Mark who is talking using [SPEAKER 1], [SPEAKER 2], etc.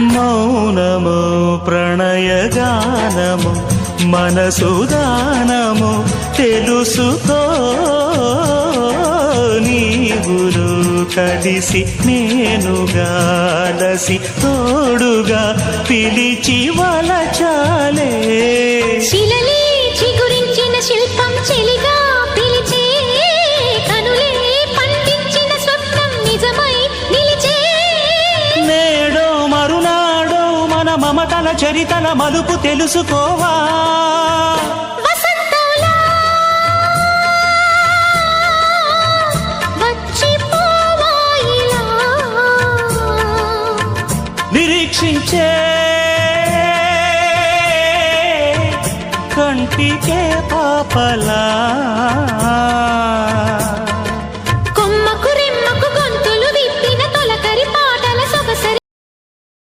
[SPEAKER 1] మౌనము ప్రణయగానము మనసుదానము తెలుసుకో నీవులు కలిసి నేనుగాలసి తోడుగా పిలిచి వలచాలే
[SPEAKER 2] శిలలే చిగురించిన శిల్పం చెలిగా పిలిచే కనులే పండించిన స్వప్నం నిజమై నిలిచే
[SPEAKER 1] నేడో మరునాడో మన మమతల చరితల మలుపు తెలుసుకోవా
[SPEAKER 2] వసంతంలా వచ్చిపోవా ఇలా
[SPEAKER 1] నిరీక్షించే కంటికే పాపలా